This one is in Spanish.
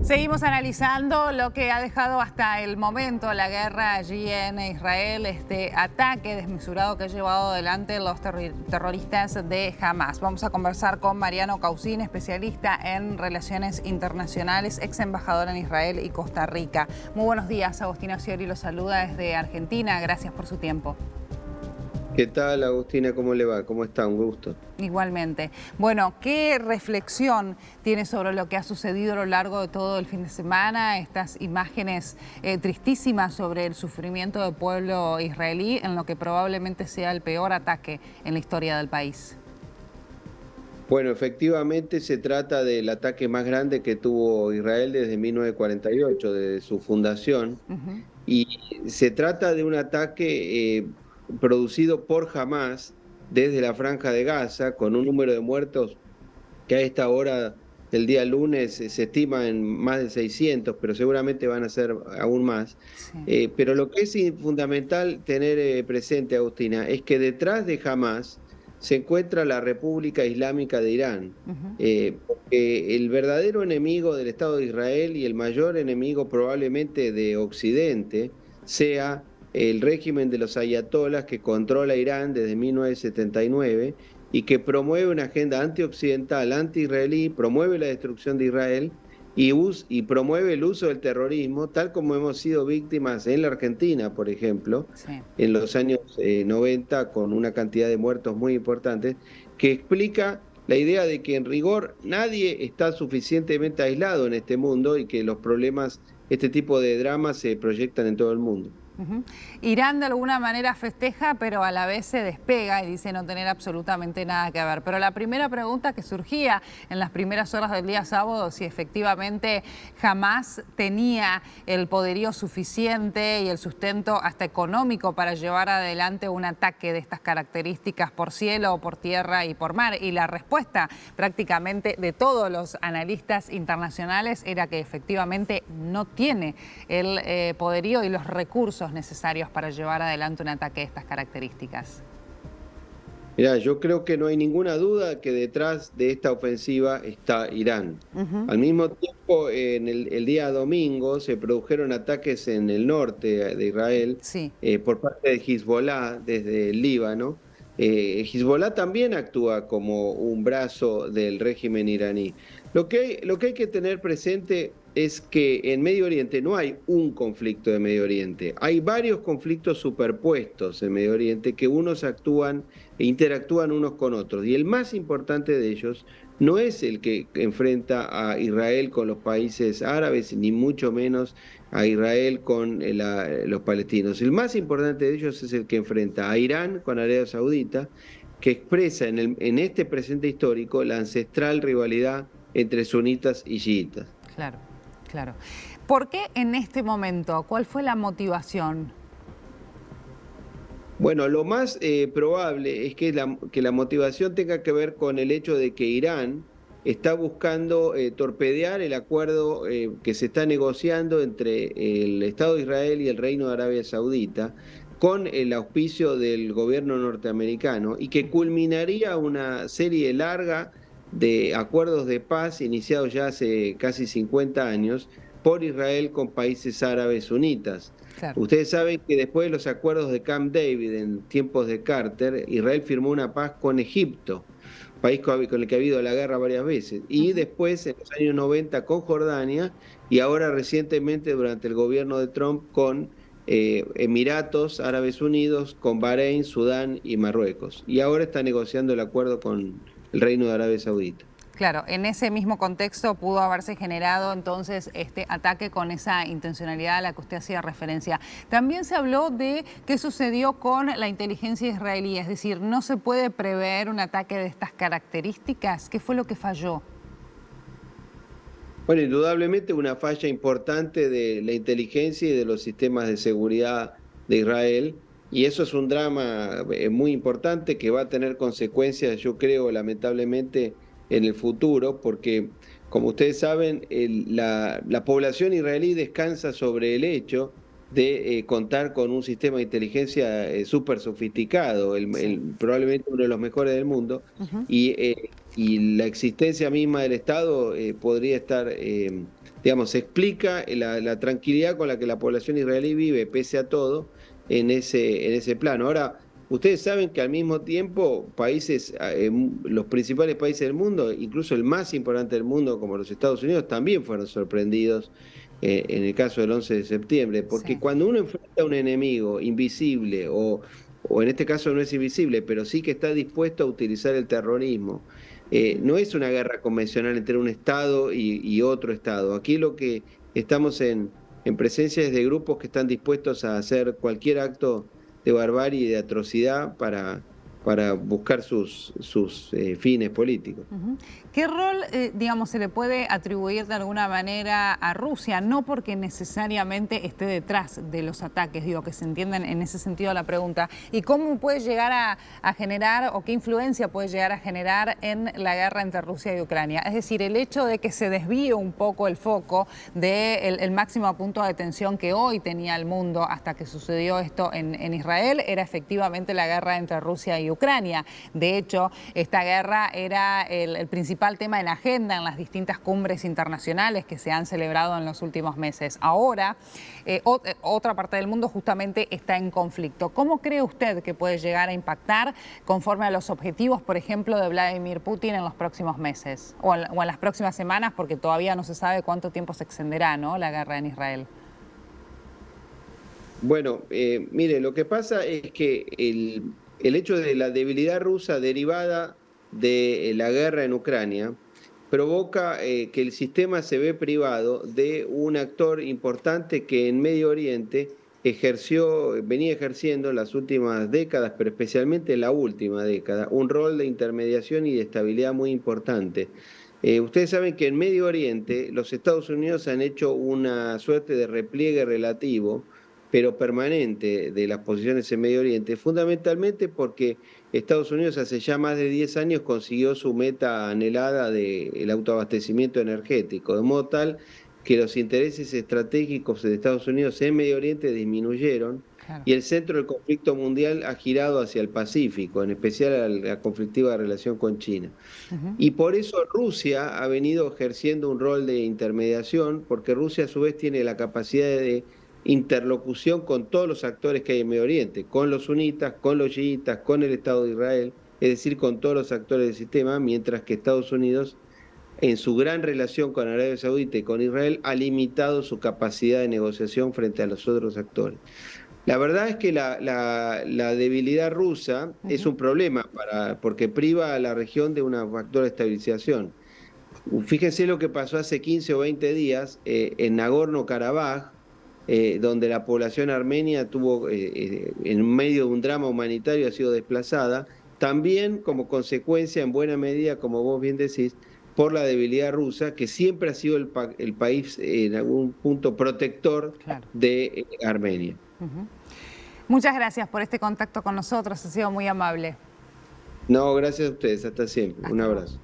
Seguimos analizando lo que ha dejado hasta el momento la guerra allí en Israel, este ataque desmesurado que ha llevado adelante los terroristas de Hamas. Vamos a conversar con Mariano Caucín, especialista en relaciones internacionales, ex embajador en Israel y Costa Rica. Muy buenos días, Agustina Sciori lo saluda desde Argentina. Gracias por su tiempo. ¿Qué tal, Agustina? ¿Cómo le va? ¿Cómo está? Un gusto. Igualmente. Bueno, ¿qué reflexión tiene sobre lo que ha sucedido a lo largo de todo el fin de semana? Estas imágenes tristísimas sobre el sufrimiento del pueblo israelí en lo que probablemente sea el peor ataque en la historia del país. Bueno, efectivamente se trata del ataque más grande que tuvo Israel desde 1948, desde su fundación. Y se trata de un ataque producido por Hamas desde la Franja de Gaza, con un número de muertos que a esta hora del día lunes se estima en más de 600, pero seguramente van a ser aún más. Sí. Pero lo que es fundamental tener presente, Agustina, es que detrás de Hamas se encuentra la República Islámica de Irán. Porque el verdadero enemigo del Estado de Israel y el mayor enemigo probablemente de Occidente sea el régimen de los ayatolás que controla Irán desde 1979 y que promueve una agenda antioccidental, anti-israelí, promueve la destrucción de Israel y promueve el uso del terrorismo, tal como hemos sido víctimas en la Argentina, por ejemplo, Sí. en los años 90, con una cantidad de muertos muy importantes, que explica la idea de que en rigor nadie está suficientemente aislado en este mundo y que los problemas, este tipo de dramas se proyectan en todo el mundo. Irán de alguna manera festeja, pero a la vez se despega y dice no tener absolutamente nada que ver. Pero la primera pregunta que surgía en las primeras horas del día sábado, si efectivamente Hamas tenía el poderío suficiente y el sustento hasta económico para llevar adelante un ataque de estas características por cielo, por tierra y por mar. Y la respuesta prácticamente de todos los analistas internacionales era que efectivamente no tiene el poderío y los recursos necesarios para llevar adelante un ataque de estas características. Mirá, yo creo que no hay ninguna duda que detrás de esta ofensiva está Irán. Al mismo tiempo, en el día domingo se produjeron ataques en el norte de Israel Sí. por parte de Hezbollah desde el Líbano. Hezbollah también actúa como un brazo del régimen iraní. Lo que hay que tener presente es que en Medio Oriente no hay un conflicto de Medio Oriente, hay varios conflictos superpuestos en Medio Oriente que unos actúan e interactúan unos con otros. Y el más importante de ellos no es el que enfrenta a Israel con los países árabes, ni mucho menos a Israel con los palestinos. El más importante de ellos es el que enfrenta a Irán con Arabia Saudita, que expresa en este presente histórico la ancestral rivalidad entre sunitas y chiitas. Claro, claro. ¿Por qué en este momento? ¿Cuál fue la motivación? Bueno, lo más probable es que la motivación tenga que ver con el hecho de que Irán está buscando torpedear el acuerdo que se está negociando entre el Estado de Israel y el Reino de Arabia Saudita con el auspicio del gobierno norteamericano y que culminaría una serie larga de acuerdos de paz iniciados ya hace casi 50 años por Israel con países árabes sunitas. Claro. Ustedes saben que después de los acuerdos de Camp David en tiempos de Carter, Israel firmó una paz con Egipto, país con el que ha habido la guerra varias veces, y después en los años 90 con Jordania y ahora recientemente durante el gobierno de Trump con Emiratos Árabes Unidos, con Bahrein, Sudán y Marruecos. Y ahora está negociando el acuerdo con el Reino de Arabia Saudita. Claro, en ese mismo contexto pudo haberse generado entonces este ataque con esa intencionalidad a la que usted hacía referencia. También se habló de qué sucedió con la inteligencia israelí, es decir, no se puede prever un ataque de estas características. ¿Qué fue lo que falló? Bueno, indudablemente una falla importante de la inteligencia y de los sistemas de seguridad de Israel, y eso es un drama muy importante que va a tener consecuencias, yo creo, lamentablemente en el futuro, porque como ustedes saben, la población israelí descansa sobre el hecho de contar con un sistema de inteligencia súper sofisticado, Sí. probablemente uno de los mejores del mundo, y la existencia misma del Estado podría estar digamos, se explica la tranquilidad con la que la población israelí vive, pese a todo, en ese plano. Ahora, ustedes saben que al mismo tiempo los principales países del mundo, incluso el más importante del mundo como los Estados Unidos, también fueron sorprendidos en el caso del 11 de septiembre, porque Sí. cuando uno enfrenta a un enemigo invisible o en este caso no es invisible, pero sí que está dispuesto a utilizar el terrorismo, no es una guerra convencional entre un Estado y otro Estado. Aquí lo que estamos en presencia es de grupos que están dispuestos a hacer cualquier acto de barbarie y de atrocidad para buscar sus fines políticos. Ujú. ¿Qué rol, digamos, se le puede atribuir de alguna manera a Rusia? No porque necesariamente esté detrás de los ataques, digo, que se entiendan en ese sentido la pregunta. ¿Y cómo puede llegar a generar o qué influencia puede llegar a generar en la guerra entre Rusia y Ucrania? Es decir, el hecho de que se desvíe un poco el foco del máximo punto de tensión que hoy tenía el mundo hasta que sucedió esto en Israel era efectivamente la guerra entre Rusia y Ucrania. De hecho, esta guerra era el principal tema en la agenda en las distintas cumbres internacionales que se han celebrado en los últimos meses. Ahora, otra parte del mundo justamente está en conflicto. ¿Cómo cree usted que puede llegar a impactar conforme a los objetivos, por ejemplo, de Vladimir Putin en los próximos meses o en las próximas semanas, porque todavía no se sabe cuánto tiempo se extenderá, ¿no?, la guerra en Israel? Bueno, mire, lo que pasa es que el hecho de la debilidad rusa derivada de la guerra en Ucrania provoca que el sistema se ve privado de un actor importante que en Medio Oriente venía ejerciendo en las últimas décadas, pero especialmente en la última década, un rol de intermediación y de estabilidad muy importante. Ustedes saben que en Medio Oriente los Estados Unidos han hecho una suerte de repliegue relativo pero permanente de las posiciones en Medio Oriente, fundamentalmente porque Estados Unidos hace ya más de 10 años consiguió su meta anhelada del autoabastecimiento energético, de modo tal que los intereses estratégicos de Estados Unidos en Medio Oriente disminuyeron Claro. y el centro del conflicto mundial ha girado hacia el Pacífico, en especial a la conflictiva relación con China. Ujú. Y por eso Rusia ha venido ejerciendo un rol de intermediación, porque Rusia a su vez tiene la capacidad de interlocución con todos los actores que hay en Medio Oriente, con los sunitas, con los chiitas, con el Estado de Israel, es decir, con todos los actores del sistema, mientras que Estados Unidos, en su gran relación con Arabia Saudita y con Israel, ha limitado su capacidad de negociación frente a los otros actores. La verdad es que la debilidad rusa es Ujú. un problema porque priva a la región de un factor de estabilización. Fíjense lo que pasó hace 15 o 20 días en Nagorno-Karabaj, donde la población armenia en medio de un drama humanitario, ha sido desplazada, también como consecuencia, en buena medida, como vos bien decís, por la debilidad rusa, que siempre ha sido el país en algún punto protector Claro. de Armenia. Ujú. Muchas gracias por este contacto con nosotros, ha sido muy amable. No, gracias a ustedes, hasta siempre. Un Hasta luego. abrazo.